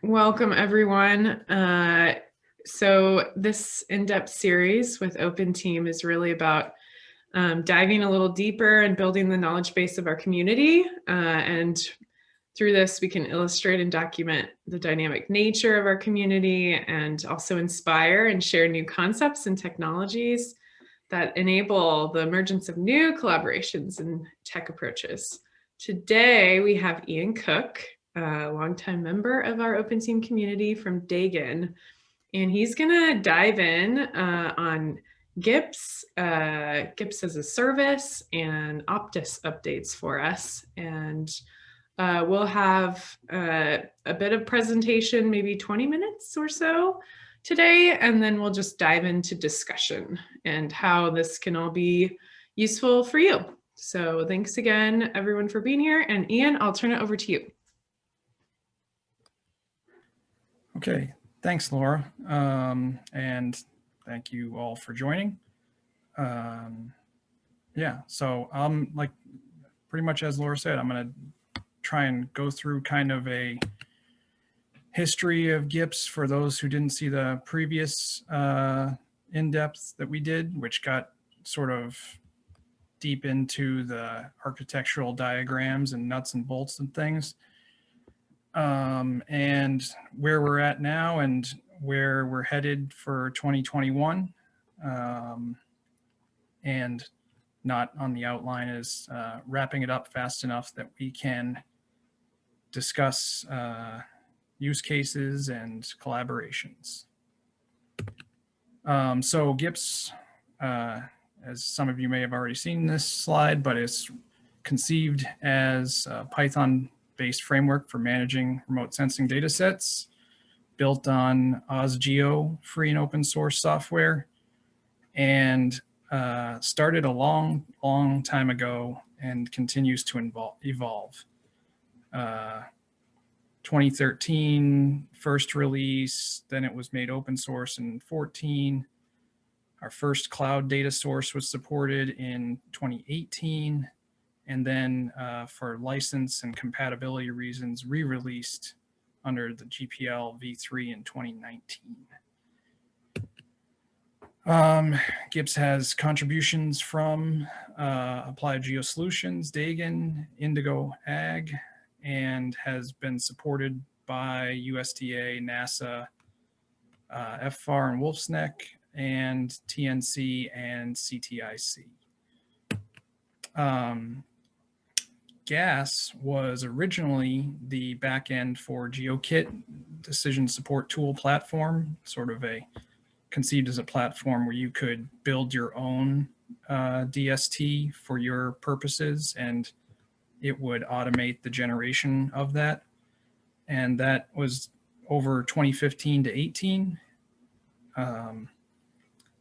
Welcome, everyone. So this in-depth series with OpenTEAM is really about diving a little deeper and building the knowledge base of our community. And through this, we can illustrate and document the dynamic nature of our community and also inspire and share new concepts and technologies that enable the emergence of new collaborations and tech approaches. Today, we have Ian Cooke, a longtime member of our OpenTEAM community from Dagan, and he's gonna dive in on GIPS, GIPS-as-a-Service, and OpTIS updates for us. And we'll have a bit of presentation, maybe 20 minutes or so today, and then we'll just dive into discussion and how this can all be useful for you. So thanks again, everyone, for being here. And Ian, I'll turn it over to you. Okay, thanks, Laura. And thank you all for joining. Yeah, so like pretty much as Laura said, I'm going to try and go through kind of a history of GIPS for those who didn't see the previous in-depth that we did, which got sort of deep into the architectural diagrams and nuts and bolts and things. And where we're at now and where we're headed for 2021. And not on the outline is wrapping it up fast enough that we can discuss use cases and collaborations. So GIPS, as some of you may have already seen this slide, but it's conceived as a Python-based framework for managing remote sensing data sets, built on OSGeo free and open source software, and started a long time ago and continues to evolve. 2013 first release, then it was made open source in 2014. Our first cloud data source was supported in 2018, and then for license and compatibility reasons, re-released under the GPL v3 in 2019. GIPS has contributions from Applied Geosolutions, Dagan, Indigo Ag, and has been supported by USDA, NASA, FFAR and Wolf's Neck, and TNC and CTIC. GaaS was originally the backend for GeoKit decision support tool platform, sort of conceived as a platform where you could build your own DST for your purposes, and it would automate the generation of that. And that was over 2015 to 18.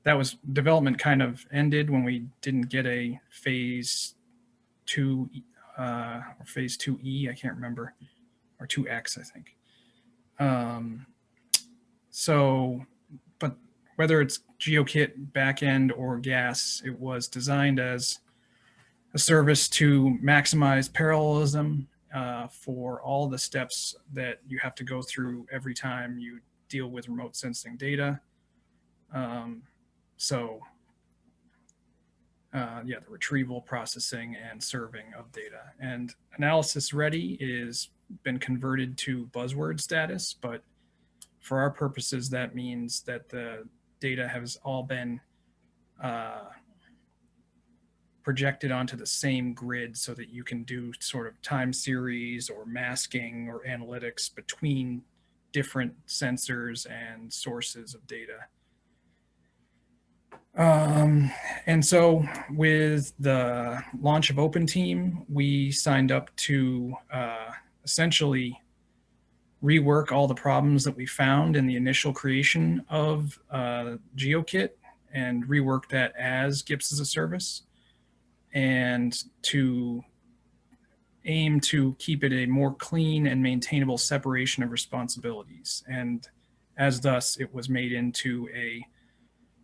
That was development kind of ended when we didn't get a phase 2 or phase 2E, I can't remember, or 2X, I think. But whether it's GeoKit backend or GaaS, it was designed as a service to maximize parallelism for all the steps that you have to go through every time you deal with remote sensing data. Yeah, the retrieval, processing, and serving of data. And analysis ready is been converted to buzzword status, but for our purposes, that means that the data has all been projected onto the same grid so that you can do sort of time series or masking or analytics between different sensors and sources of data. And so with the launch of OpenTEAM, we signed up to essentially rework all the problems that we found in the initial creation of GeoKit and rework that as GIPS-as-a-Service, and to aim to keep it a more clean and maintainable separation of responsibilities. And as thus, it was made into a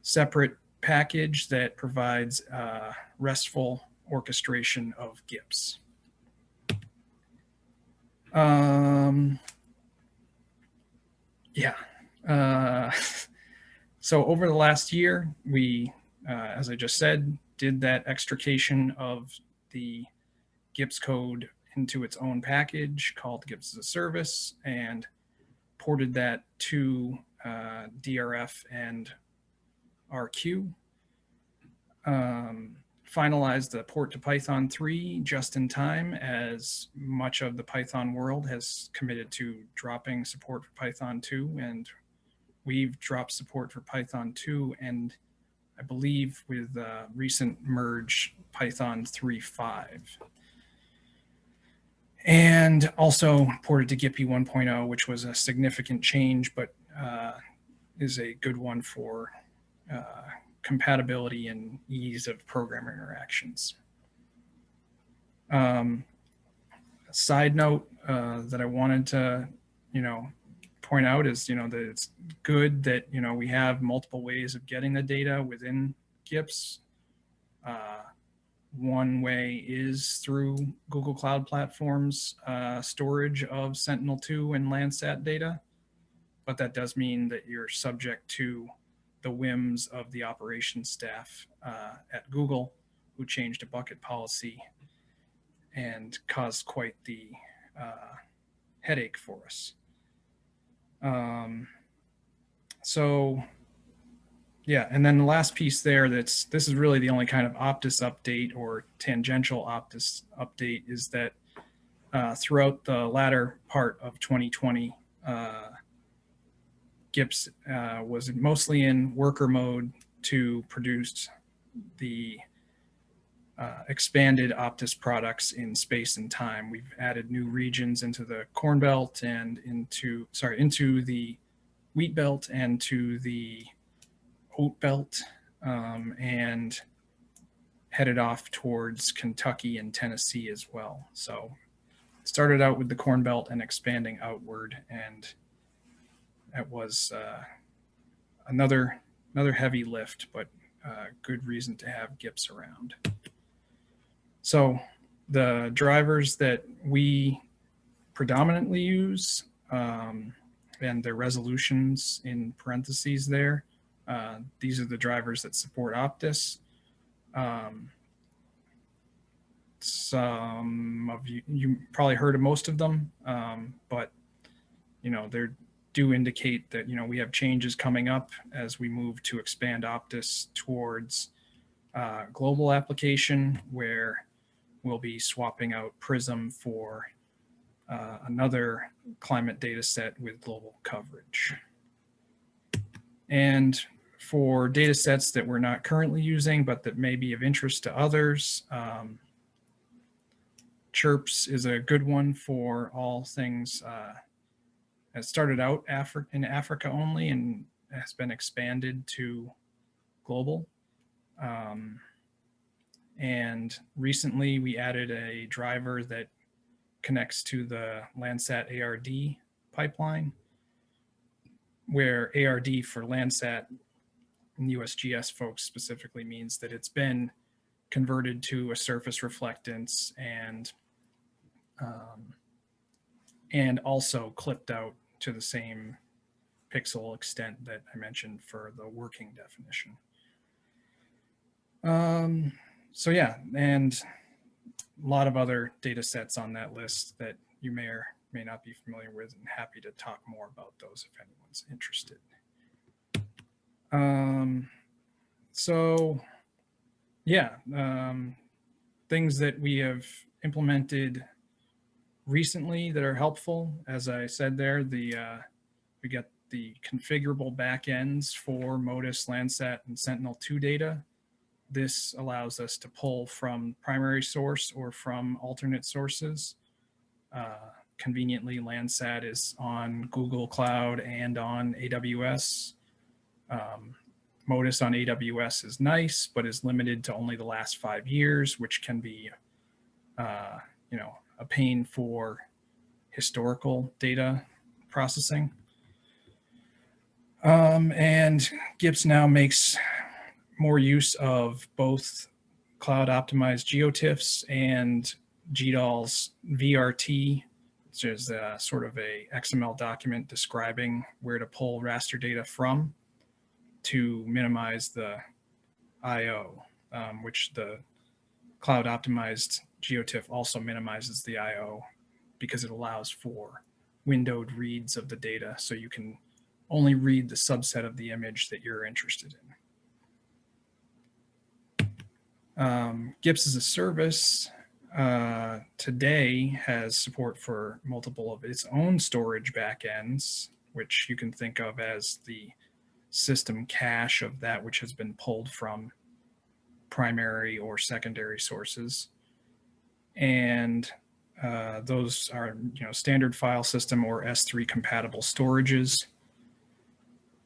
separate package that provides RESTful orchestration of GIPS. Yeah. So over the last year, we, as I just said, did that extrication of the GIPS code into its own package called GIPS-as-a-Service and ported that to DRF and RQ. Finalized the port to Python 3 just in time, as much of the Python world has committed to dropping support for Python 2, and we've dropped support for Python 2, and I believe with recent merge Python 3.5. And also ported to GIPy 1.0, which was a significant change, but is a good one for compatibility and ease of programmer interactions. Side note that I wanted to, point out is, that it's good that, we have multiple ways of getting the data within GIPS. One way is through Google Cloud Platform's storage of Sentinel-2 and Landsat data, but that does mean that you're subject to the whims of the operations staff at Google, who changed a bucket policy and caused quite the headache for us. So yeah, and then the last piece there, this is really the only kind of OpTIS update or tangential OpTIS update, is that throughout the latter part of 2020, GIPS was mostly in worker mode to produce the expanded OpTIS products in space and time. We've added new regions into the Corn Belt and into the Wheat Belt and to the Oat Belt, and headed off towards Kentucky and Tennessee as well. So it started out with the Corn Belt and expanding outward, and that was another heavy lift, but good reason to have GIPS around. So the drivers that we predominantly use, and their resolutions in parentheses there, these are the drivers that support OpTIS. Some of you probably heard of most of them, but they do indicate that we have changes coming up as we move to expand OpTIS towards global application, where we'll be swapping out Prism for another climate data set with global coverage. And for data sets that we're not currently using, but that may be of interest to others, CHIRPS is a good one for all things. It started out in Africa only and has been expanded to global. And recently we added a driver that connects to the Landsat ARD pipeline, where ARD for Landsat and USGS folks specifically means that it's been converted to a surface reflectance and also clipped out to the same pixel extent that I mentioned for the working definition. So yeah, and a lot of other data sets on that list that you may or may not be familiar with, and happy to talk more about those if anyone's interested. So yeah, things that we have implemented recently that are helpful. As I said there, we got the configurable backends for MODIS, Landsat, and Sentinel-2 data. This allows us to pull from primary source or from alternate sources. Conveniently, Landsat is on Google Cloud and on AWS. MODIS on AWS is nice, but is limited to only the last 5 years, which can be, a pain for historical data processing. And GIPS now makes more use of both cloud optimized GeoTIFFs and GDAL's VRT which is sort of a XML document describing where to pull raster data from to minimize the I/O, which the cloud optimized GeoTIFF also minimizes the I/O because it allows for windowed reads of the data, so you can only read the subset of the image that you're interested in. GIPS-as-a-Service today has support for multiple of its own storage backends, which you can think of as the system cache of that which has been pulled from primary or secondary sources. And those are, standard file system or S3 compatible storages.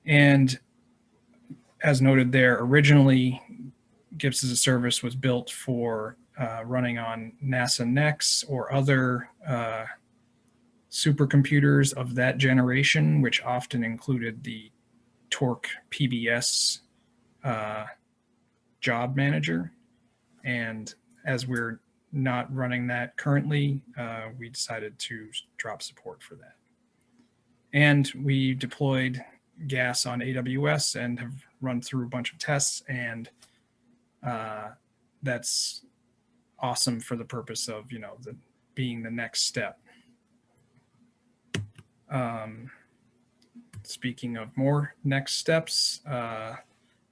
And as noted there, originally GIPS-as-a-Service was built for running on NASA NEX or other supercomputers of that generation, which often included the Torque PBS job manager. And as we're not running that currently, we decided to drop support for that. And we deployed GaaS on AWS and have run through a bunch of tests, and that's awesome for the purpose of, being the next step. Speaking of more next steps,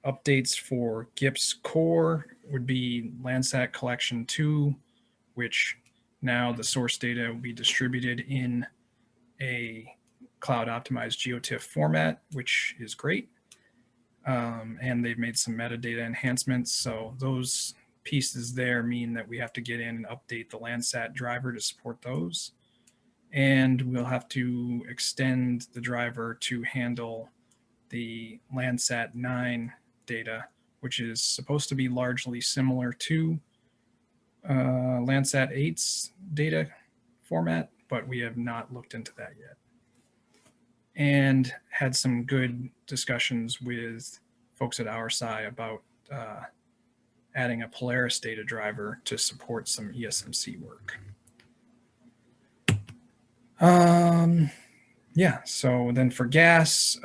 updates for GIPS core would be Landsat Collection 2, which now the source data will be distributed in a cloud optimized GeoTIFF format, which is great. And they've made some metadata enhancements. So those pieces there mean that we have to get in and update the Landsat driver to support those. And we'll have to extend the driver to handle the Landsat 9 data, which is supposed to be largely similar to Landsat 8's data format, but we have not looked into that yet. And had some good discussions with folks at OurSci about adding a Polaris data driver to support some ESMC work. Yeah, so then for GaaS,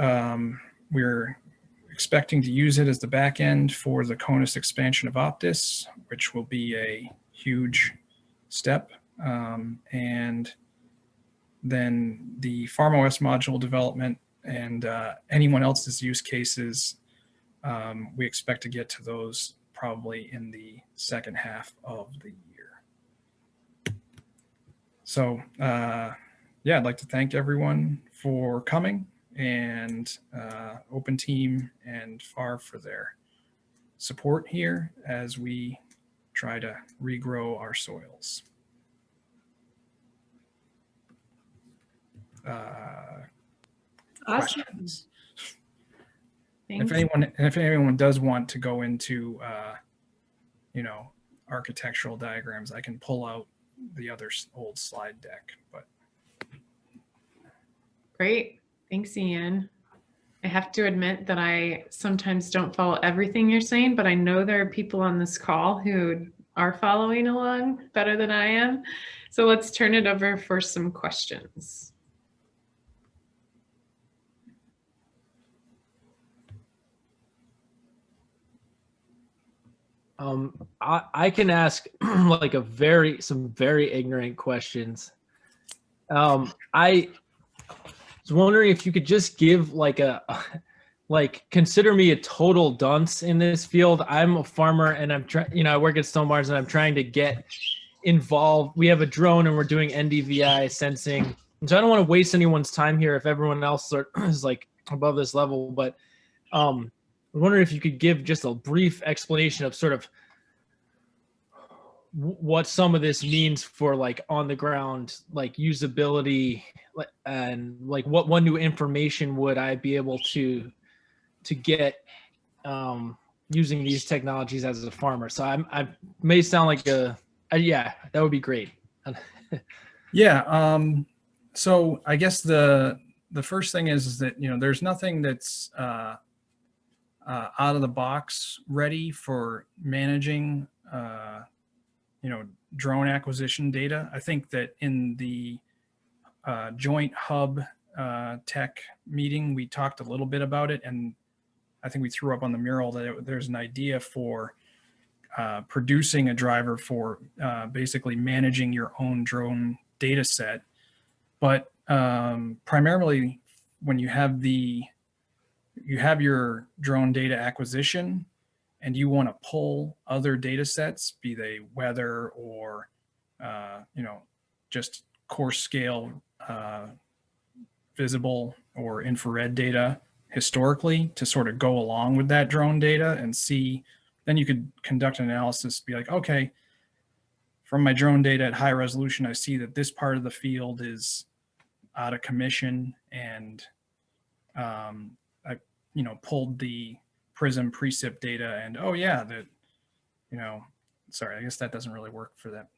we're expecting to use it as the backend for the CONUS expansion of OpTIS, which will be a huge step. And then the FarmOS module development and anyone else's use cases, we expect to get to those probably in the second half of the year. So yeah, I'd like to thank everyone for coming, and OpenTEAM and FAR for their support here as we try to regrow our soils. Awesome. Questions? Thanks. If anyone does want to go into architectural diagrams, I can pull out the other old slide deck. But great, thanks, Ian. I have to admit that I sometimes don't follow everything you're saying, but I know there are people on this call who are following along better than I am. So let's turn it over for some questions. I can ask like some very ignorant questions. I was wondering if you could just give like consider me a total dunce in this field. I'm a farmer and I'm trying, I work at Stonebarns and I'm trying to get involved. We have a drone and we're doing NDVI sensing. And so I don't want to waste anyone's time here if everyone else is like above this level, but I'm wondering if you could give just a brief explanation of sort of what some of this means for like on the ground, like usability, and like what new information would I be able to get using these technologies as a farmer. So I may sound like yeah, that would be great. yeah, so I guess the first thing is that there's nothing that's out of the box ready for managing drone acquisition data. I think that in the joint hub tech meeting, we talked a little bit about it, and I think we threw up on the mural that there's an idea for producing a driver for basically managing your own drone data set. But primarily when you have your drone data acquisition and you want to pull other data sets, be they weather or just coarse scale visible or infrared data historically to sort of go along with that drone data and see, then you could conduct an analysis, be like, okay, from my drone data at high resolution, I see that this part of the field is out of commission, and I pulled the Prism precip data, and oh yeah, that sorry, I guess that doesn't really work for that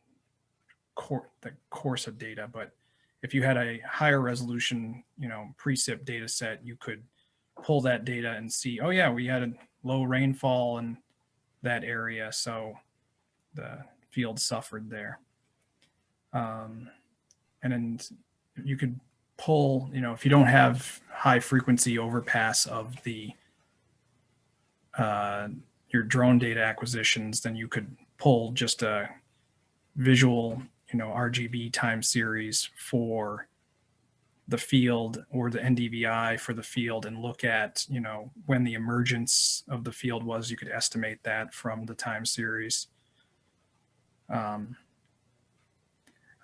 course of data, but if you had a higher resolution, precip data set, you could pull that data and see, oh yeah, we had a low rainfall in that area, so the field suffered there. And then you could pull, if you don't have high frequency overpass of the your drone data acquisitions, then you could pull just a visual RGB time series for the field, or the NDVI for the field, and look at when the emergence of the field was. You could estimate that from the time series. I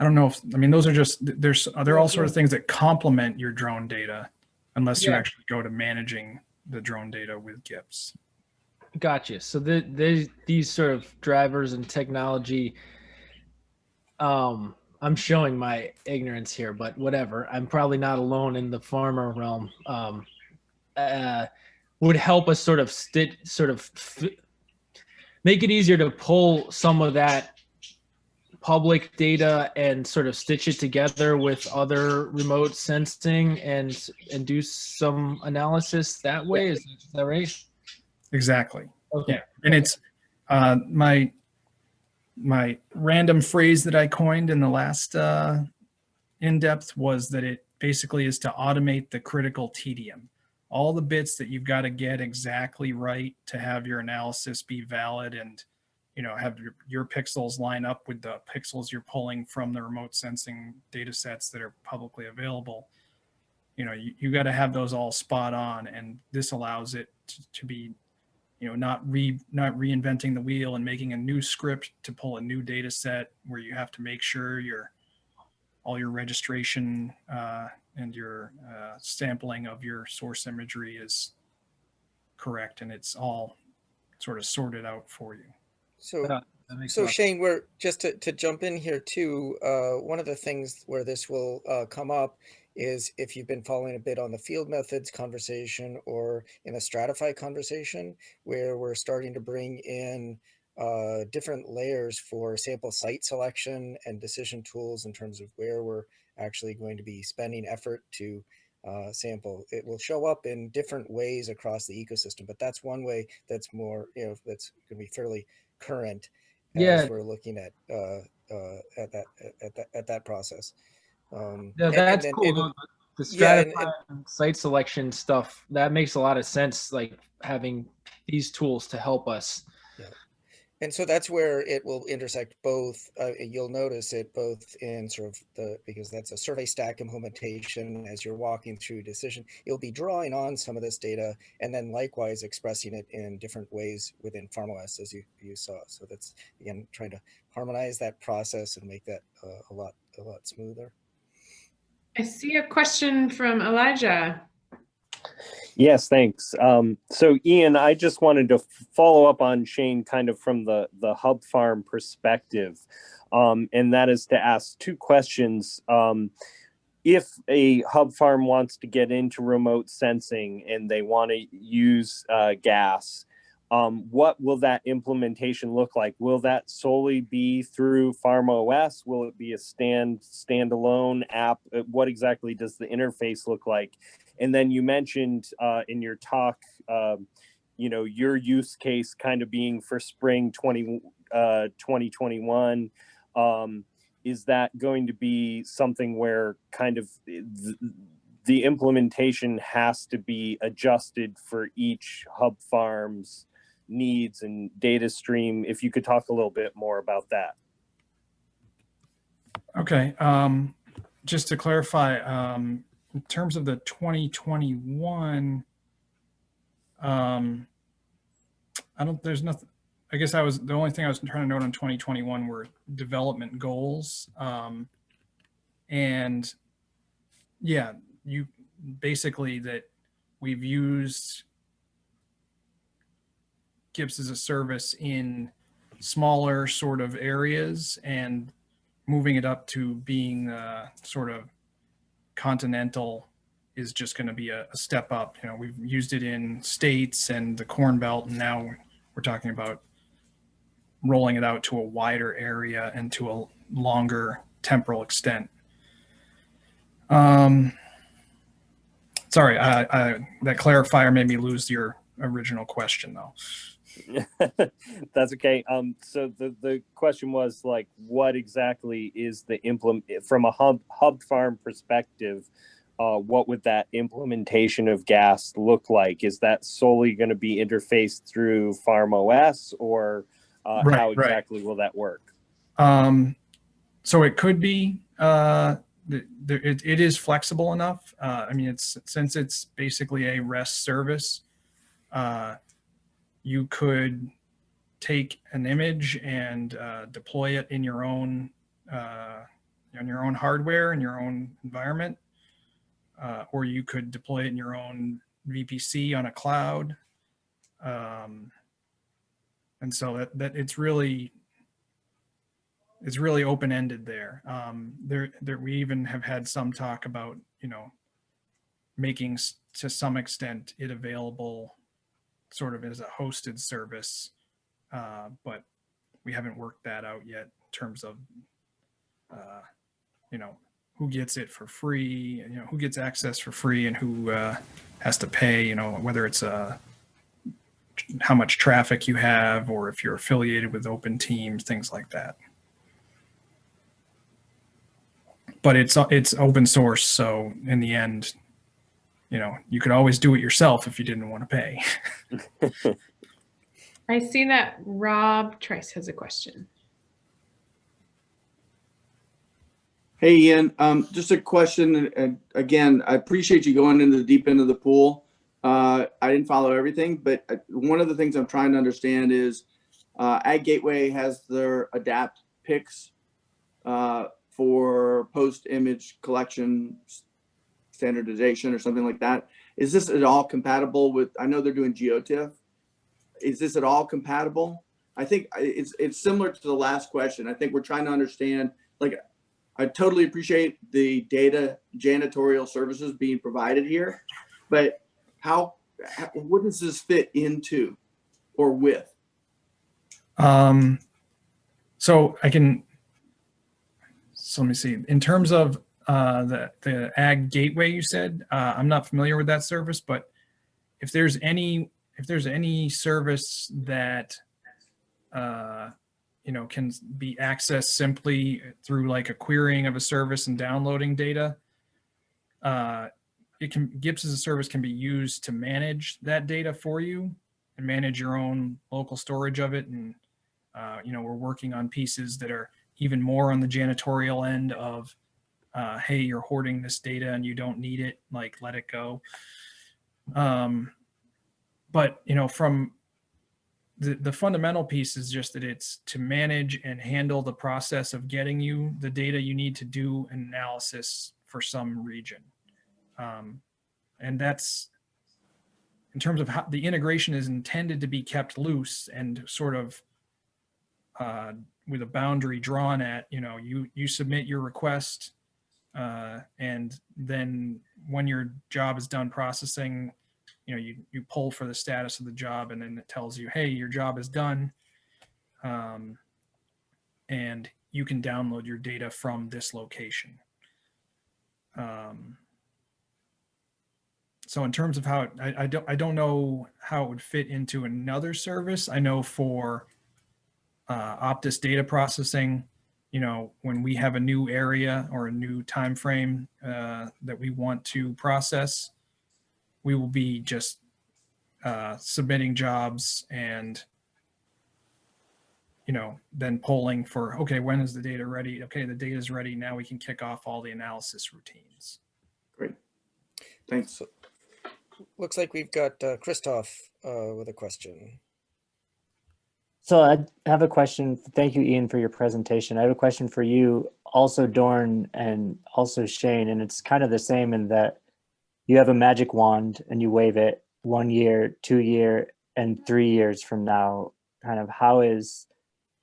don't know if, those are just, they're all sort of things that complement your drone data, unless you actually go to managing the drone data with GIPS. Gotcha. So these sort of drivers and technology, I'm showing my ignorance here, but whatever. I'm probably not alone in the farmer realm. Would help us sort of make it easier to pull some of that public data and sort of stitch it together with other remote sensing and do some analysis that way. Is that right? Exactly. Okay. Yeah. And it's my random phrase that I coined in the last in-depth was that it basically is to automate the critical tedium. All the bits that you've got to get exactly right to have your analysis be valid and have your pixels line up with the pixels you're pulling from the remote sensing data sets that are publicly available. You got to have those all spot on, and this allows it to be not reinventing the wheel and making a new script to pull a new data set where you have to make sure all your registration and your sampling of your source imagery is correct, and it's all sort of sorted out for you. So Shane, we're just to jump in here too. One of the things where this will come up is if you've been following a bit on the field methods conversation or in a stratify conversation, where we're starting to bring in different layers for sample site selection and decision tools in terms of where we're actually going to be spending effort to sample. It will show up in different ways across the ecosystem, but that's one way that's more, that's going to be fairly current as we're looking at that process. That's cool. The stratified site selection stuff, that makes a lot of sense, like having these tools to help us. Yeah. And so that's where it will intersect both. You'll notice it both in sort of because that's a survey stack implementation. As you're walking through decision, you'll be drawing on some of this data and then likewise expressing it in different ways within PharmOS, as you saw. So that's, again, trying to harmonize that process and make that a lot smoother. I see a question from Elijah. Yes, thanks. So Ian, I just wanted to follow up on Shane kind of from the hub farm perspective. And that is to ask two questions. If a hub farm wants to get into remote sensing and they want to use GaaS, what will that implementation look like? Will that solely be through PharmOS? Will it be a standalone app? What exactly does the interface look like? And then you mentioned in your talk, your use case kind of being for spring 2021. is that going to be something where kind of the implementation has to be adjusted for each hub farm's needs and data stream? If you could talk a little bit more about that. Okay, just to clarify, in terms of the 2021, there's nothing, I guess the only thing I was trying to note on 2021 were development goals. And yeah, you basically that we've used GIPS-as-a-Service in smaller sort of areas and moving it up to being sort of continental is just going to be a step up. You know, we've used it in states and the Corn Belt, and now we're talking about rolling it out to a wider area and to a longer temporal extent. Sorry, that clarifier made me lose your original question, though. That's okay. So the question was like, what exactly is the from a hub farm perspective? What would that implementation of GaaS look like? Is that solely going to be interfaced through Farm OS, or how exactly will that work? So it could be. It is flexible enough. I mean, since it's basically a REST service. You could take an image and deploy it in your own hardware in your own environment, or you could deploy it in your own VPC on a cloud. And so that it's really open-ended there. We even have had some talk about, you know, making to some extent it available sort of as a hosted service, but we haven't worked that out yet in terms of, you know, who gets it for free, you know, who gets access for free and who has to pay, you know, whether it's how much traffic you have or if you're affiliated with OpenTEAM, things like that. But it's open source, so in the end, you know, you could always do it yourself if you didn't want to pay. I see that Rob Trice has a question. Hey, Ian, just a question. And again, I appreciate you going into the deep end of the pool. I didn't follow everything, but one of the things I'm trying to understand is Ag Gateway has their adapt picks for post-image collection standardization or something like that. Is this at all compatible with, I know they're doing GeoTIF. Is this at all compatible? I think it's similar to the last question. I think we're trying to understand, like, I totally appreciate the data janitorial services being provided here, but what does this fit into or with? So let me see. In terms of the Ag Gateway, you said, I'm not familiar with that service, but if there's any service that you know, can be accessed simply through like a querying of a service and downloading data, GIPS-as-a-Service can be used to manage that data for you and manage your own local storage of it. And you know, we're working on pieces that are even more on the janitorial end of, hey, you're hoarding this data and you don't need it, like let it go. But you know, from the fundamental piece is just that it's to manage and handle the process of getting you the data you need to do an analysis for some region. And that's in terms of how the integration is intended to be kept loose and sort of with a boundary drawn at, you know, you submit your request and then when your job is done processing, you know, you pull for the status of the job and then it tells you, hey, your job is done. And you can download your data from this location. So in terms of how I don't know how it would fit into another service. I know for OpTIS data processing, you know, when we have a new area or a new time frame that we want to process, we will be just submitting jobs and, you know, then polling for, okay, when is the data ready? Okay, the data is ready. Now we can kick off all the analysis routines. Great. Thanks. So, looks like we've got Christoph with a question. So I have a question. Thank you, Ian, for your presentation. I have a question for you, also Dorn and also Shane, and it's kind of the same in that you have a magic wand and you wave it 1 year, 2 year, and 3 years from now. Kind of how is,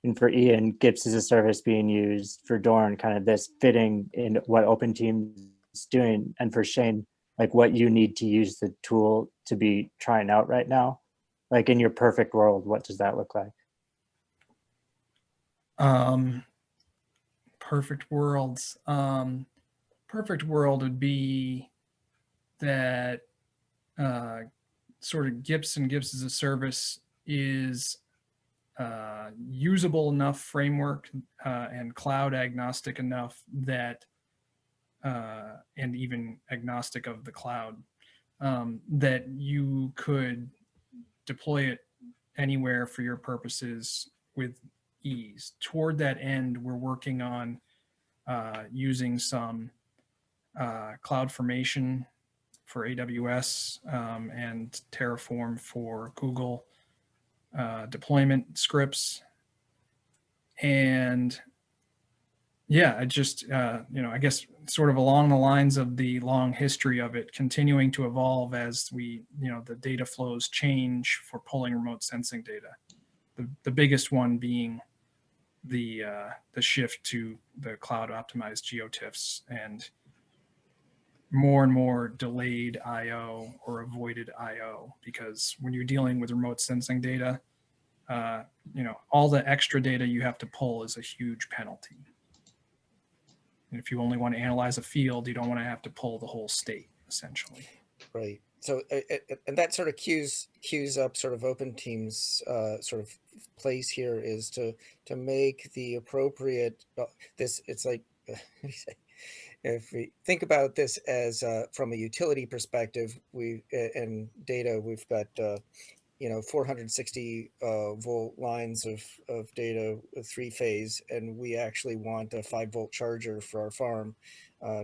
and for Ian, GIPS-as-a-Service being used, for Dorn, kind of this fitting in what OpenTEAM is doing, and for Shane, like what you need to use the tool to be trying out right now? Like in your perfect world, what does that look like? Perfect worlds. Perfect world would be that sort of GIPS and GIPS-as-a-Service is usable enough framework and cloud agnostic enough that, and even agnostic of the cloud, that you could deploy it anywhere for your purposes with ease. Toward that end, we're working on using some CloudFormation for AWS and Terraform for Google deployment scripts. And yeah, I just, you know, I guess sort of along the lines of the long history of it, continuing to evolve as we, you know, the data flows change for pulling remote sensing data. The biggest one being the shift to the cloud optimized GeoTIFFs and more delayed IO or avoided IO, because when you're dealing with remote sensing data, you know, all the extra data you have to pull is a huge penalty. And if you only want to analyze a field, you don't want to have to pull the whole state, essentially. Right. So, and that sort of cues up sort of OpenTEAM's sort of place here is to make the appropriate this. It's like if we think about this as from a utility perspective, and data, we've got you know 460 volt lines of data, 3-phase, and we actually want a 5-volt charger for our farm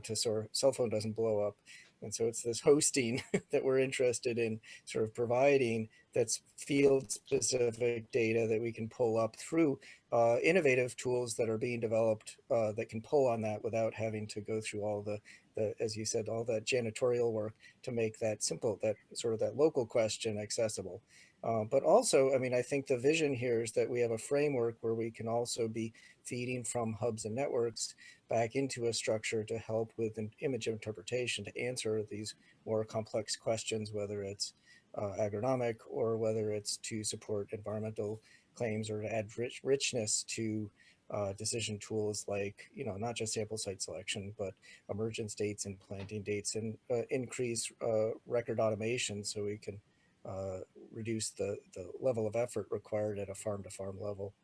to so our cell phone doesn't blow up. And so it's this hosting that we're interested in sort of providing that's field specific data that we can pull up through innovative tools that are being developed that can pull on that without having to go through all the, as you said, all that janitorial work to make that simple, that sort of that local question accessible. But also, I mean, I think the vision here is that we have a framework where we can also be feeding from hubs and networks back into a structure to help with an image interpretation to answer these more complex questions, whether it's agronomic or whether it's to support environmental claims or to add richness to decision tools like, you know, not just sample site selection, but emergence dates and planting dates, and increase record automation so we can reduce the level of effort required at a farm to farm level.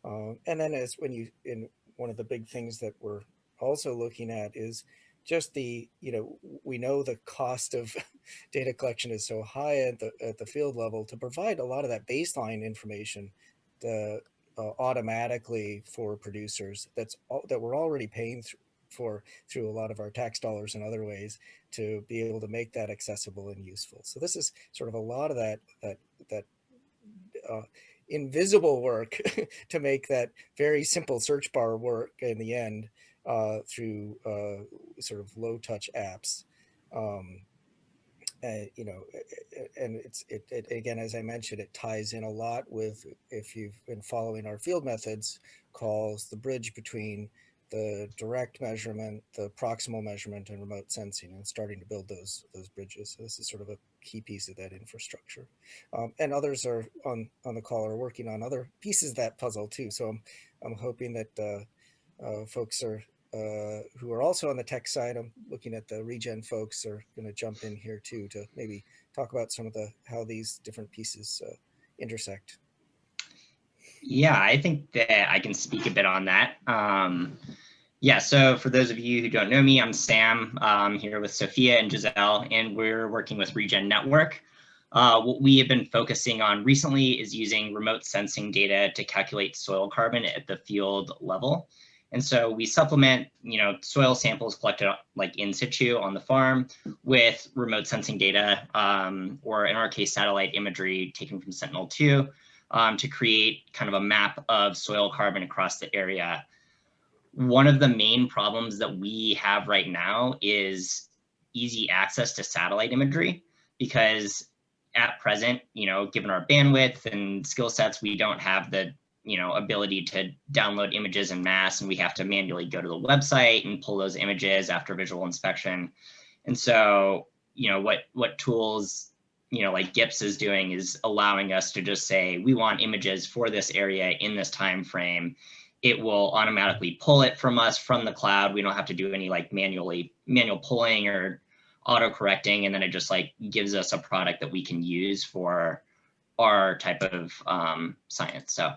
And then as when you, in one of the big things that we're also looking at is just the, you know, we know the cost of data collection is so high at the field level to provide a lot of that baseline information automatically for producers that we're already paying through a lot of our tax dollars and other ways to be able to make that accessible and useful. So this is sort of a lot of that invisible work to make that very simple search bar work in the end through sort of low touch apps. You know, and it again, as I mentioned, it ties in a lot with, if you've been following our field methods calls, the bridge between the direct measurement, the proximal measurement, and remote sensing, and starting to build those bridges. So this is sort of a key piece of that infrastructure. And others are on the call are working on other pieces of that puzzle too. So I'm hoping that folks are who are also on the tech side, I'm looking at the regen folks, are going to jump in here too to maybe talk about some of how these different pieces intersect. Yeah, I think that I can speak a bit on that. Yeah, so for those of you who don't know me, I'm Sam. I'm here with Sophia and Giselle, and we're working with Regen Network. What we have been focusing on recently is using remote sensing data to calculate soil carbon at the field level. And so we supplement, soil samples collected like in situ on the farm with remote sensing data, or in our case, satellite imagery taken from Sentinel-2, to create kind of a map of soil carbon across the area. One of the main problems that we have right now is easy access to satellite imagery, because at present, given our bandwidth and skill sets, we don't have the ability to download images en masse, and we have to manually go to the website and pull those images after visual inspection. And so, what tools, like GIPS is doing is allowing us to just say, we want images for this area in this time frame. It will automatically pull it from us from the cloud. We don't have to do any like manual pulling or auto correcting. And then it just like gives us a product that we can use for our type of science. So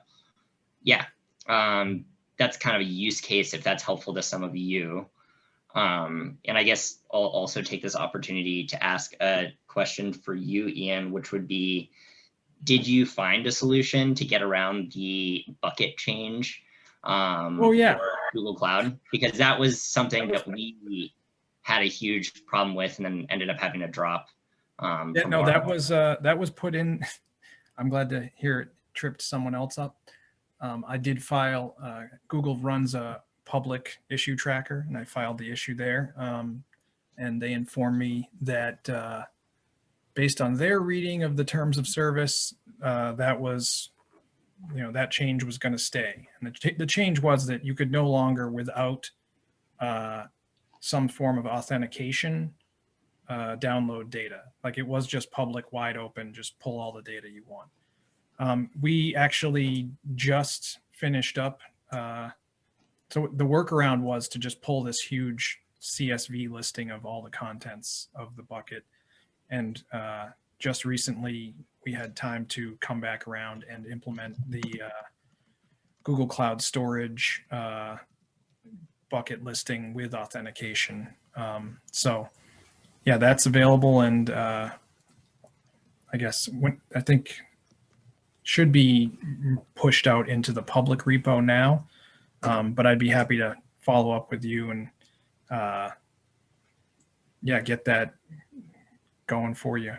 yeah, that's kind of a use case if that's helpful to some of you. And I guess I'll also take this opportunity to ask a question for you, Ian, which would be, did you find a solution to get around the bucket change for Google Cloud? Because that was something that we had a huge problem with and then ended up having to drop. That was put in. I'm glad to hear it tripped someone else up. I did file, Google runs a public issue tracker, and I filed the issue there. And they informed me that based on their reading of the terms of service, that was, that change was going to stay. And the change was that you could no longer, without some form of authentication, download data. Like it was just public, wide open, just pull all the data you want. We actually just finished up. So the workaround was to just pull this huge CSV listing of all the contents of the bucket. And just recently, we had time to come back around and implement the Google Cloud Storage bucket listing with authentication. So yeah, that's available. And I guess I think should be pushed out into the public repo now. But I'd be happy to follow up with you and get that going for you.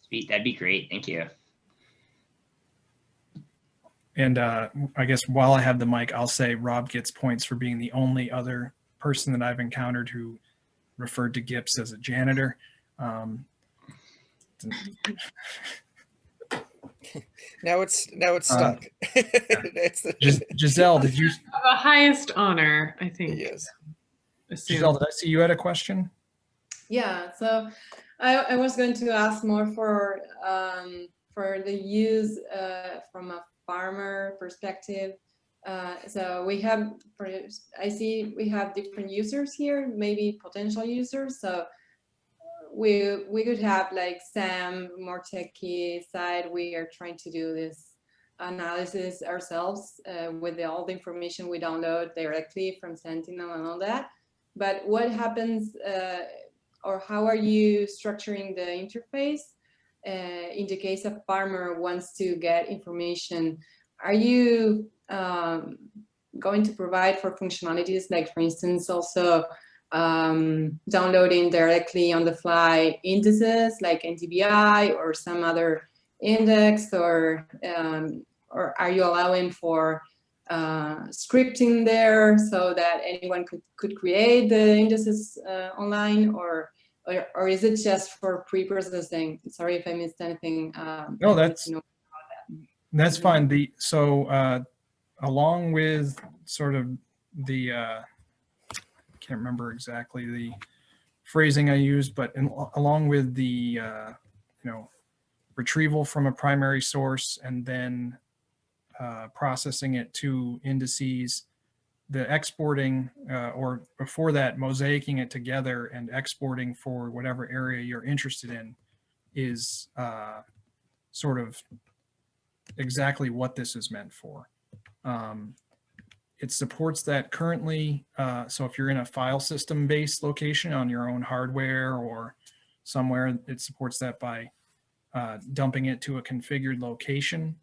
Sweet, that'd be great. Thank you. And I guess while I have the mic, I'll say Rob gets points for being the only other person that I've encountered who referred to GIPS as a janitor. Now it's stuck. Giselle, did you? The highest honor, I think. Yes. Giselle, did I see you had a question? Yeah, so I was going to ask more for the use from a farmer perspective. So we have, I see we have different users here, maybe potential users. So we could have like Sam, more techie side. We are trying to do this analysis ourselves with all the information we download directly from Sentinel and all that. But what happens, or how are you structuring the interface in the case a farmer wants to get information? Are you going to provide for functionalities like, for instance, also downloading directly on the fly indices like NDVI or some other index, or are you allowing for scripting there so that anyone could create the indices online, or is it just for pre-processing? Sorry if I missed anything. No, that's fine. So along with sort of the I can't remember exactly the phrasing I used, but along with the retrieval from a primary source and then processing it to indices, the exporting or before that, mosaicing it together and exporting for whatever area you're interested in is sort of exactly what this is meant for. It supports that currently. So if you're in a file system based location on your own hardware or somewhere, it supports that by dumping it to a configured location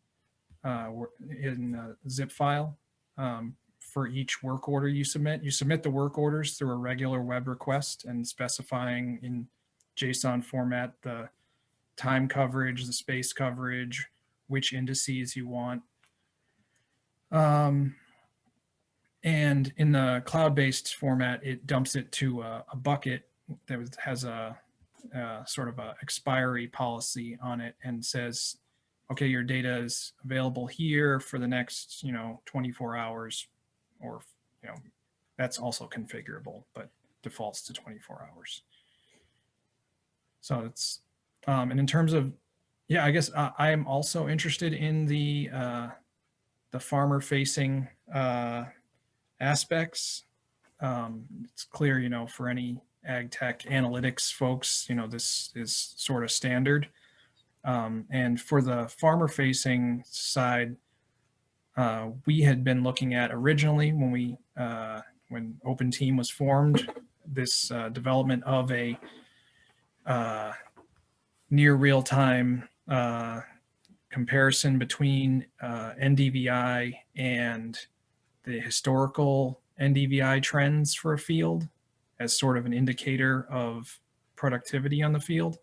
in a zip file. For each work order you submit the work orders through a regular web request and specifying in JSON format the time coverage, the space coverage, which indices you want. And in the cloud-based format, it dumps it to a bucket that has a sort of a expiry policy on it and says, okay, your data is available here for the next 24 hours, or that's also configurable, but defaults to 24 hours. So it's and in terms of, yeah, I guess I am also interested in the farmer facing aspects. It's clear, for any ag tech analytics folks, this is sort of standard. And for the farmer facing side, we had been looking at originally when OpenTEAM was formed, this development of a near real-time comparison between NDVI and the historical NDVI trends for a field as sort of an indicator of productivity on the field.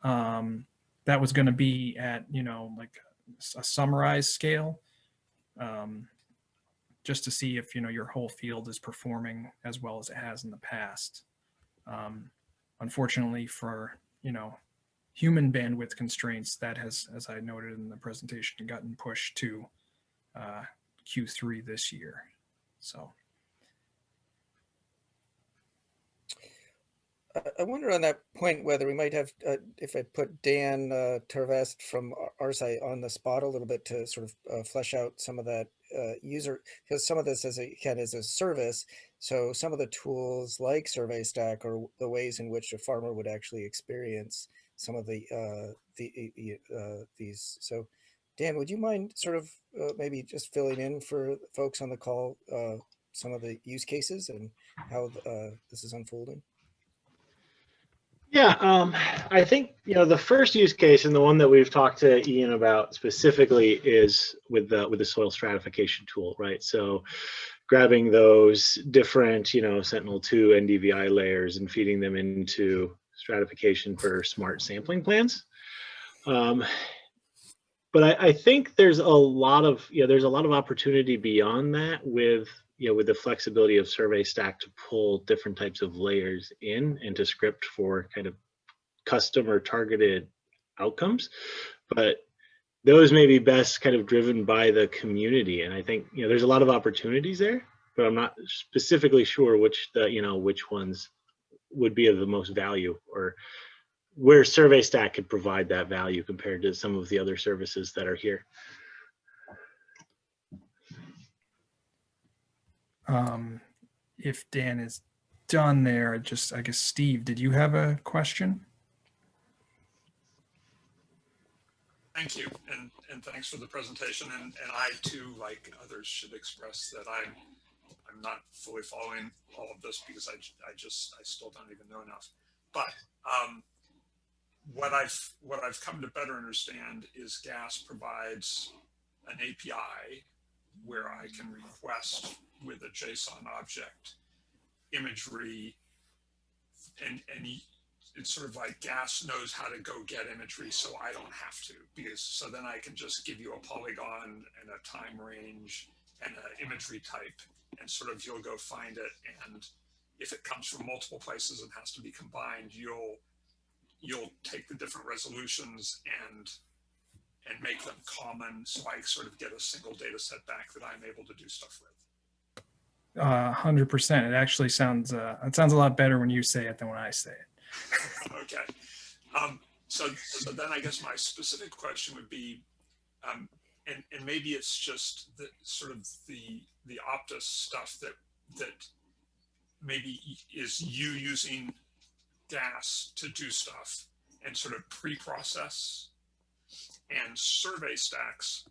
That was going to be at, like a summarized scale, just to see if, your whole field is performing as well as it has in the past. Unfortunately for, human bandwidth constraints, that has, as I noted in the presentation, gotten pushed to Q3 this year. So. I wonder on that point whether we might have, if I put Dan Tervest from our site on the spot a little bit to sort of flesh out some of that user, because some of this is a service. So some of the tools like SurveyStack or the ways in which a farmer would actually experience some of these. So Dan, would you mind sort of maybe just filling in for folks on the call some of the use cases and how this is unfolding? Yeah, I think the first use case and the one that we've talked to Ian about specifically is with the soil stratification tool, right? So grabbing those different Sentinel-2 NDVI layers and feeding them into stratification for smart sampling plans. But I think there's a lot of opportunity beyond that with the flexibility of SurveyStack to pull different types of layers in and to script for kind of custom or targeted outcomes. But those may be best kind of driven by the community. And I think, there's a lot of opportunities there, but I'm not specifically sure which ones would be of the most value or where SurveyStack could provide that value compared to some of the other services that are here. If Dan is done there, I guess, Steve, did you have a question? Thank you, and thanks for the presentation. And I too, like others, should express that I'm not fully following all of this because I still don't even know enough. But what I've come to better understand is GaaS provides an API where I can request with a JSON object imagery, and it's sort of like GaaS knows how to go get imagery, so I don't have to, so then I can just give you a polygon and a time range and an imagery type, and sort of you'll go find it, and if it comes from multiple places and has to be combined, you'll take the different resolutions and make them common, so I sort of get a single data set back that I'm able to do stuff with. 100%. It actually sounds a lot better when you say it than when I say it. Okay. So then I guess my specific question would be, and maybe it's just the sort of the OpTIS stuff that maybe is you using GaaS to do stuff and sort of pre-process And Survey Stack's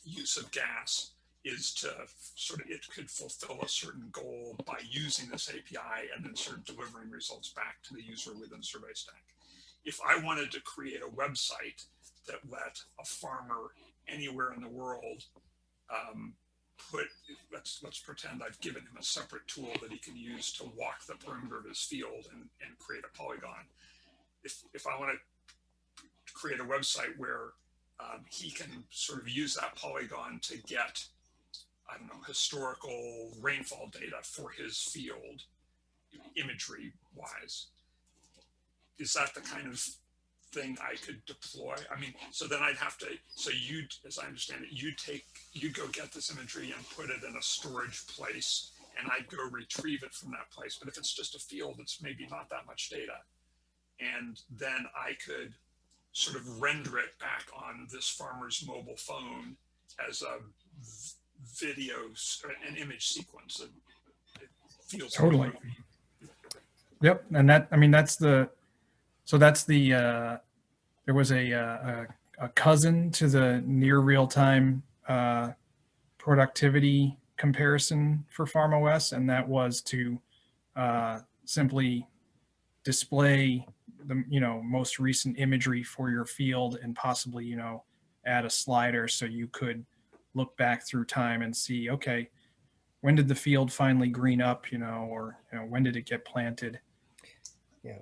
use of GaaS is to sort of, it could fulfill a certain goal by using this API and then sort of delivering results back to the user within Survey Stack. If I wanted to create a website that let a farmer anywhere in the world let's pretend I've given him a separate tool that he can use to walk the perimeter of his field and create a polygon. If I want to create a website where he can sort of use that polygon to get, I don't know, historical rainfall data for his field, imagery wise, is that the kind of thing I could deploy? I mean, so then I'd have to, so you, as I understand it, you go get this imagery and put it in a storage place, and I'd go retrieve it from that place. But if it's just a field, it's maybe not that much data. And then I could sort of render it back on this farmer's mobile phone as a video, an image sequence. It feels totally. Yep, and that, I mean, that's the, so that's the, there was a cousin to the near real-time productivity comparison for FarmOS, and that was to simply display the, you know, most recent imagery for your field and possibly, you know, add a slider so you could look back through time and see, okay, when did the field finally green up, you know, or, you know, when did it get planted? Yeah.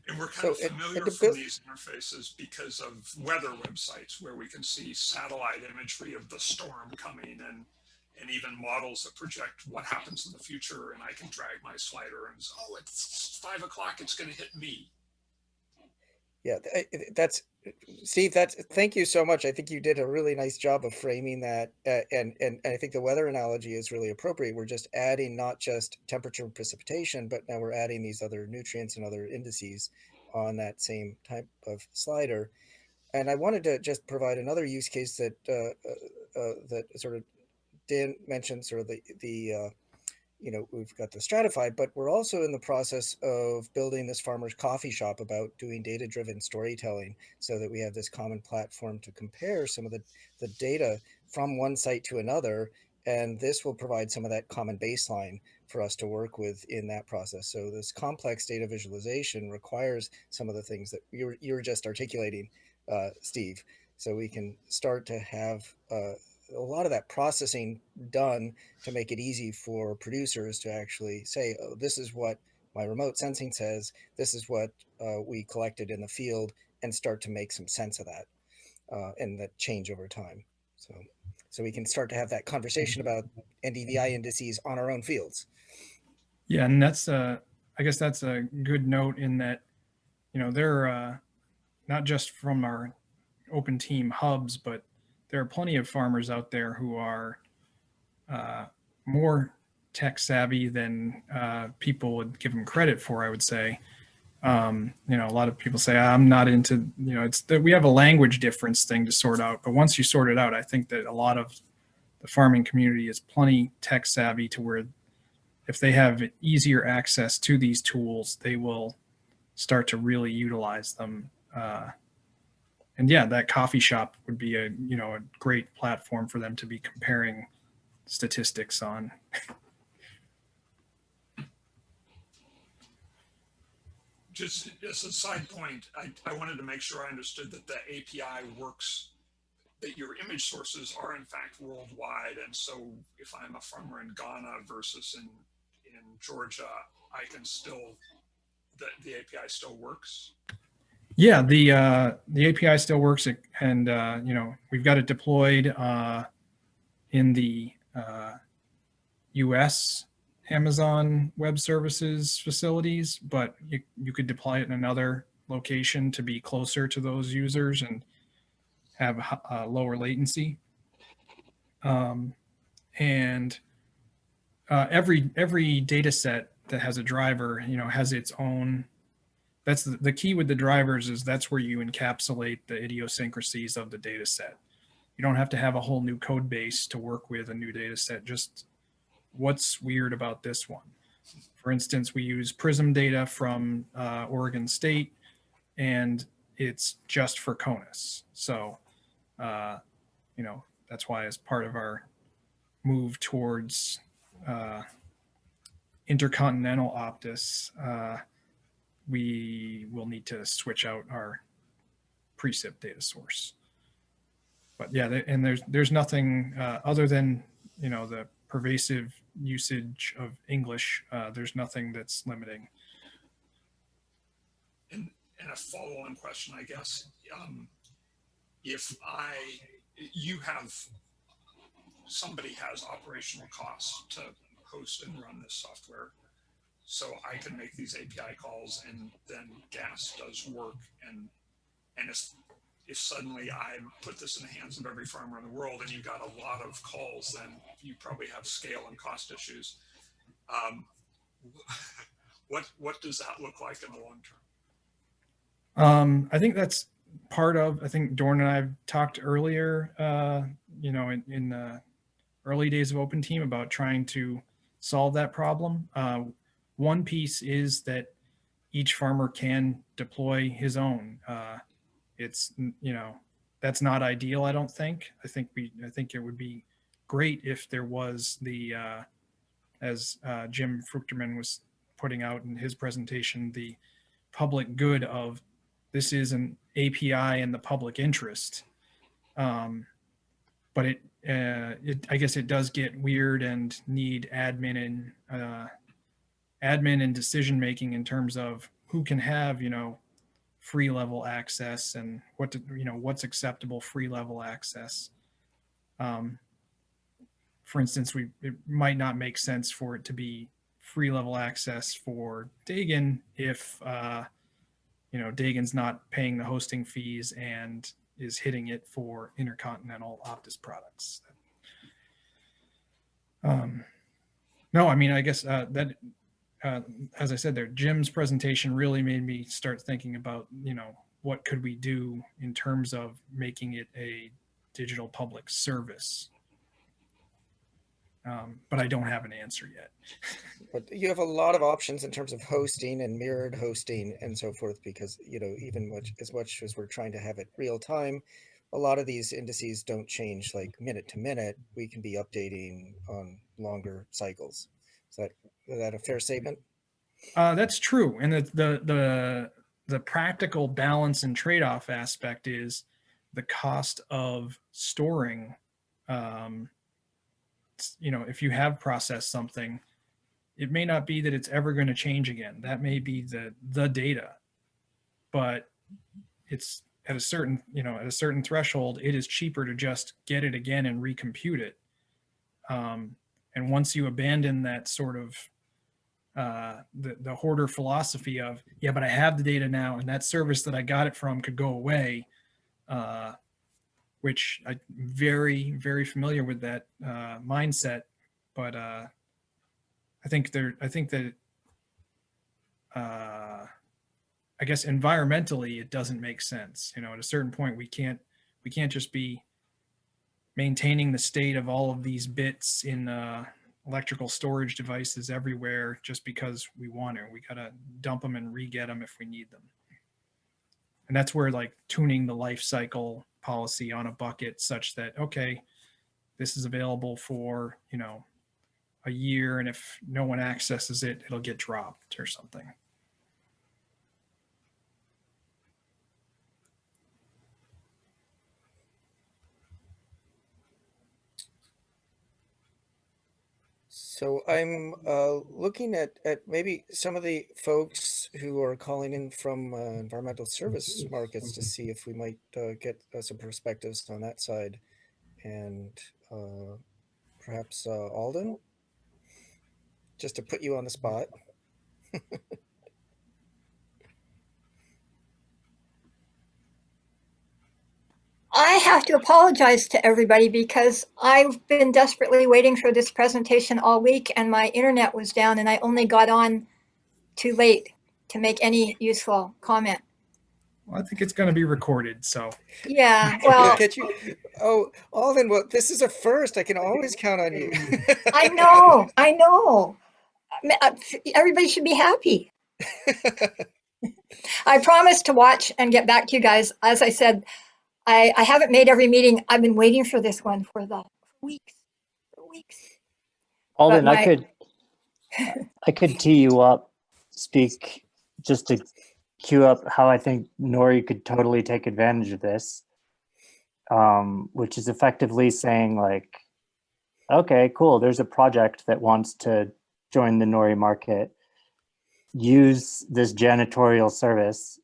And we're kind of familiar from these interfaces because of weather websites where we can see satellite imagery of the storm coming and even models that project what happens in the future. And I can drag my slider and say, oh, it's 5 o'clock, it's going to hit me. Yeah, that's Steve. Thank you so much. I think you did a really nice job of framing that, and I think the weather analogy is really appropriate. We're just adding not just temperature and precipitation, but now we're adding these other nutrients and other indices on that same type of slider. And I wanted to just provide another use case that that sort of Dan mentioned, sort of the you know, we've got the stratified, but we're also in the process of building this farmer's coffee shop about doing data-driven storytelling so that we have this common platform to compare some of the data from one site to another. And this will provide some of that common baseline for us to work with in that process. So this complex data visualization requires some of the things that you were just articulating, Steve. So we can start to have a lot of that processing done to make it easy for producers to actually say, oh, this is what my remote sensing says, this is what we collected in the field, and start to make some sense of that and that change over time. So we can start to have that conversation about NDVI indices on our own fields. Yeah, and that's I guess that's a good note in that, you know, they're not just from our OpenTEAM hubs, but there are plenty of farmers out there who are more tech savvy than people would give them credit for, I would say. You know, a lot of people say, I'm not into, you know, it's that we have a language difference thing to sort out. But once you sort it out, I think that a lot of the farming community is plenty tech savvy to where if they have easier access to these tools, they will start to really utilize them. And yeah, that coffee shop would be a, you know, a great platform for them to be comparing statistics on. Just as a side point, I wanted to make sure I understood that the API works, that your image sources are in fact worldwide. And so if I'm a farmer in Ghana versus in Georgia, I can still, the API still works? Yeah, the API still works, and you know, we've got it deployed in the U.S. Amazon Web Services facilities, but you could deploy it in another location to be closer to those users and have lower latency. And every data set that has a driver, you know, has its own. That's the key with the drivers, is that's where you encapsulate the idiosyncrasies of the data set. You don't have to have a whole new code base to work with a new data set. Just what's weird about this one. For instance, we use Prism data from Oregon State, and it's just for CONUS. So you know, that's why as part of our move towards intercontinental OpTIS, we will need to switch out our precip data source. But yeah, and there's nothing other than, you know, the pervasive usage of English. There's nothing that's limiting. And a follow-on question, I guess, if somebody has operational costs to host and run this software, so I can make these API calls and then GaaS does work, and if suddenly I put this in the hands of every farmer in the world and you got a lot of calls, then you probably have scale and cost issues. What does that look like in the long term? I think that's part of, I think Dorn and I have talked earlier, you know, in the early days of OpenTEAM about trying to solve that problem. One piece is that each farmer can deploy his own. It's, you know, that's not ideal, I don't think. I think it would be great if there was the, as Jim Fruchterman was putting out in his presentation, the public good of this is an API in the public interest. But I guess it does get weird and need admin and decision making in terms of who can have, you know, free level access and what's acceptable free level access. For instance, it might not make sense for it to be free level access for Dagan if you know, Dagan's not paying the hosting fees and is hitting it for intercontinental OpTIS products. No, I mean, I guess that, as I said there, Jim's presentation really made me start thinking about, you know, what could we do in terms of making it a digital public service? But I don't have an answer yet. But you have a lot of options in terms of hosting and mirrored hosting and so forth, because, you know, even as much as we're trying to have it real time, a lot of these indices don't change like minute to minute. We can be updating on longer cycles. Is that a fair statement? That's true. And the practical balance and trade-off aspect is the cost of storing. You know, if you have processed something, it may not be that it's ever going to change again. That may be the data, but it's at a certain, you know, at a certain threshold, it is cheaper to just get it again and recompute it. And once you abandon that sort of the hoarder philosophy of, yeah, but I have the data now, and that service that I got it from could go away, which I'm very, very familiar with that mindset. But I think that I guess environmentally it doesn't make sense. You know, at a certain point we can't just be maintaining the state of all of these bits in electrical storage devices everywhere just because we want to. We gotta dump them and re-get them if we need them. And that's where like tuning the life cycle policy on a bucket such that, okay, this is available for, you know, a year, and if no one accesses it, it'll get dropped or something. So I'm looking at maybe some of the folks who are calling in from environmental service markets to see if we might get some perspectives on that side. And perhaps Alden, just to put you on the spot. I have to apologize to everybody because I've been desperately waiting for this presentation all week and my internet was down and I only got on too late to make any useful comment. Well, I think it's going to be recorded, so. Yeah, well. Oh, Alden, well, this is a first. I can always count on you. I know. Everybody should be happy. I promise to watch and get back to you guys. As I said, I haven't made every meeting. I've been waiting for this one for weeks. Alden, But I could tee you up, speak just to cue up how I think Nori could totally take advantage of this, which is effectively saying like, okay, cool, there's a project that wants to join the Nori market. Use this janitorial service.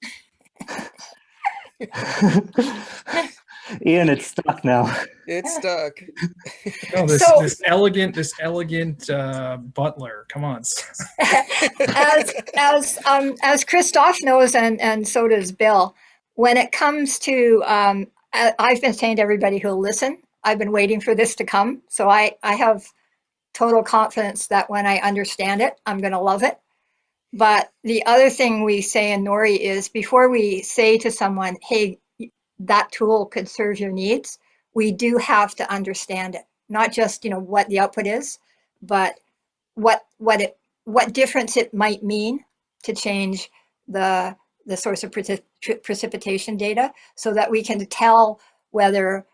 Ian, it's stuck now. It's stuck. No, this So- this elegant butler. Come on. as Christoph knows, and so does Bill, when it comes to, I've been saying to everybody who'll listen, I've been waiting for this to come. So I have total confidence that when I understand it, I'm going to love it. But the other thing we say in Nori is before we say to someone, hey, that tool could serve your needs, we do have to understand it. Not just, what the output is, but what difference it might mean to change the source of precipitation data, so that we can tell whether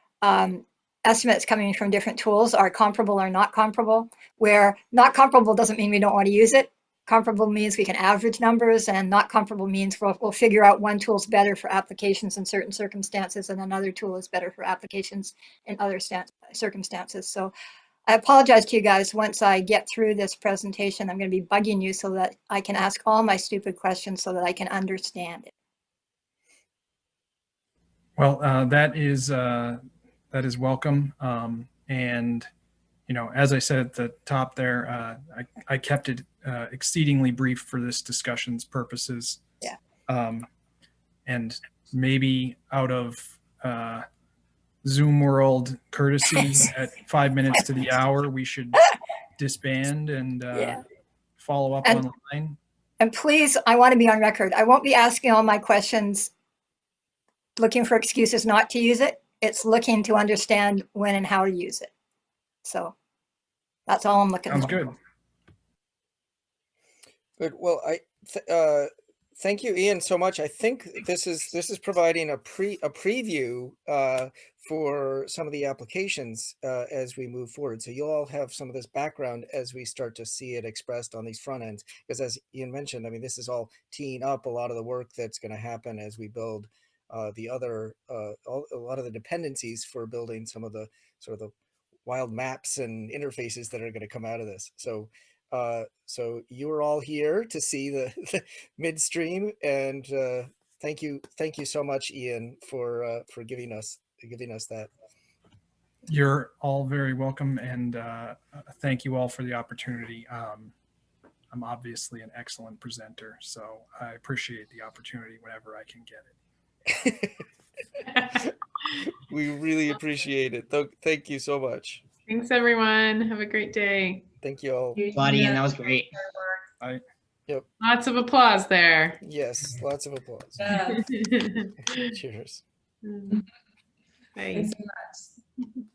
estimates coming from different tools are comparable or not comparable. Where not comparable doesn't mean we don't want to use it. Comparable means we can average numbers, and not comparable means we'll figure out one tool is better for applications in certain circumstances and another tool is better for applications in other circumstances. So I apologize to you guys. Once I get through this presentation, I'm going to be bugging you so that I can ask all my stupid questions so that I can understand it. Well, that is welcome. And as I said at the top there, I kept it exceedingly brief for this discussion's purposes. Yeah. And maybe out of Zoom world courtesy at 5 minutes to the hour, we should disband and follow up online. And please, I want to be on record. I won't be asking all my questions looking for excuses not to use it. It's looking to understand when and how to use it. So that's all I'm looking Sounds for. good. Good. Well, thank you, Ian, so much. I think this is providing a preview for some of the applications as we move forward. So you'll all have some of this background as we start to see it expressed on these front ends. Because as Ian mentioned, I mean, this is all teeing up a lot of the work that's going to happen as we build a lot of the dependencies for building some of the sort of the wild maps and interfaces that are going to come out of this. So you are all here to see the midstream, and thank you so much, Ian, for giving us that. You're all very welcome, and thank you all for the opportunity. I'm obviously an excellent presenter, so I appreciate the opportunity whenever I can get it. We really appreciate it. Thank you so much. Thanks, everyone. Have a great day. Thank you all. Ian, that was great. Yep. Lots of applause there. Yes, lots of applause. Cheers. Bye. Thanks so much.